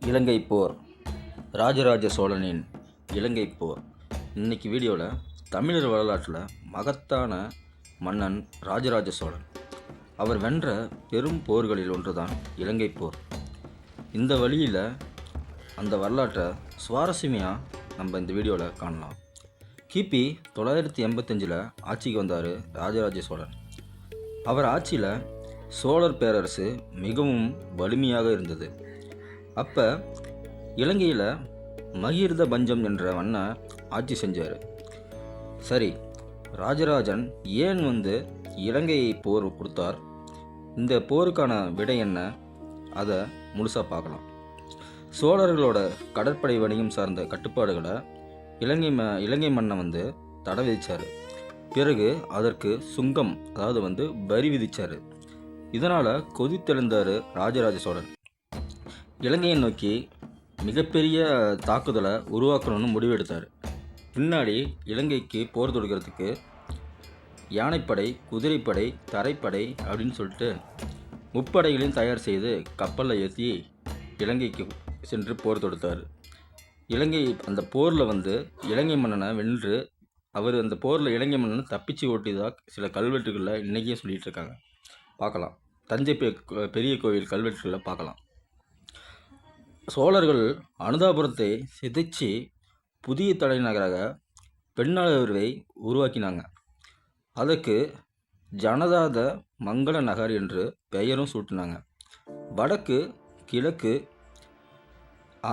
இலங்கை போர். ராஜராஜ சோழனின் இலங்கை போர். இன்றைக்கி வீடியோவில் தமிழர் வரலாற்றில் மகத்தான மன்னன் ராஜராஜ சோழன். அவர் வென்ற பெரும் போர்களில் ஒன்று தான் இலங்கை போர். இந்த வழியில் அந்த வரலாற்றை சுவாரஸ்யமாக நம்ம இந்த வீடியோவில் காணலாம். கிபி 985 ஆட்சிக்கு வந்தார் ராஜராஜ சோழன். அவர் ஆட்சியில் சோழர் பேரரசு மிகவும் வலிமையாக இருந்தது. அப்போ இலங்கையில் மகிர்த பஞ்சம் என்ற மன்னர் ஆட்சி செஞ்சார். சரி, ராஜராஜன் ஏன் இலங்கையை போர் கொடுத்தார்? இந்த போருக்கான விடை என்ன? அதை முழுசாக பார்க்கலாம். சோழர்களோட கடற்படை வணிகம் சார்ந்த கட்டுப்பாடுகளை இலங்கை மன்னன் தடை விதித்தார். பிறகு அதற்கு சுங்கம், அதாவது வரி விதித்தார். இதனால் கொதித்தெழுந்தார் ராஜராஜ சோழன். இலங்கையை நோக்கி மிகப்பெரிய தாக்குதலை உருவாக்கணும்னு முடிவெடுத்தார். பின்னாடி இலங்கைக்கு போர் தொடுக்கிறதுக்கு யானைப்படை, குதிரைப்படை, தரைப்படை அப்படின்னு சொல்லிட்டு முப்படைகளையும் தயார் செய்து கப்பலில் ஏற்றி இலங்கைக்கு சென்று போர் தொடுத்தார். அந்த போரில் இலங்கை மன்னனை வென்று அவர் அந்த போரில் இலங்கை மன்னனை தப்பிச்சு ஓட்டியதாக சில கல்வெட்டுகளில் இன்றைக்கே சொல்லிகிட்டு இருக்காங்க. பார்க்கலாம். தஞ்சை பெரிய கோவில் கல்வெட்டுகளில் பார்க்கலாம். சோழர்கள் அனுதாபுரத்தை சிதைச்சு புதிய தலைநகராக பெண்ணாளரை உருவாக்கினாங்க. அதற்கு ஜனதாத மங்கள நகர் என்று பெயரும் சூட்டினாங்க. வடக்கு கிழக்கு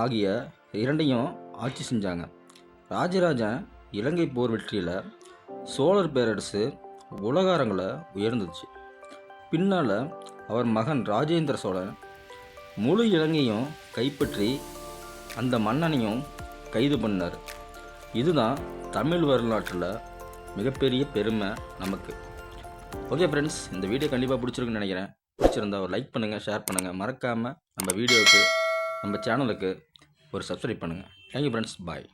ஆகிய இரண்டையும் ஆட்சி செஞ்சாங்க. ராஜராஜன் இலங்கை போர் வெற்றியில் சோழர் பேரரசு உலகாரங்களை உயர்ந்துச்சு. பின்னால் அவர் மகன் ராஜேந்திர சோழன் முழு இலங்கையும் கைப்பற்றி அந்த மன்னனையும் கைது பண்ணார். இதுதான் தமிழ் வரலாற்றில் மிகப்பெரிய பெருமை நமக்கு. ஓகே ஃப்ரெண்ட்ஸ், இந்த வீடியோ கண்டிப்பாக பிடிச்சிருக்குன்னு நினைக்கிறேன். பிடிச்சிருந்தா ஒரு லைக் பண்ணுங்கள், ஷேர் பண்ணுங்கள். மறக்காமல் நம்ம வீடியோவுக்கு, நம்ம சேனலுக்கு ஒரு சப்ஸ்கிரைப் பண்ணுங்கள். தேங்க்யூ ஃப்ரெண்ட்ஸ், பாய்.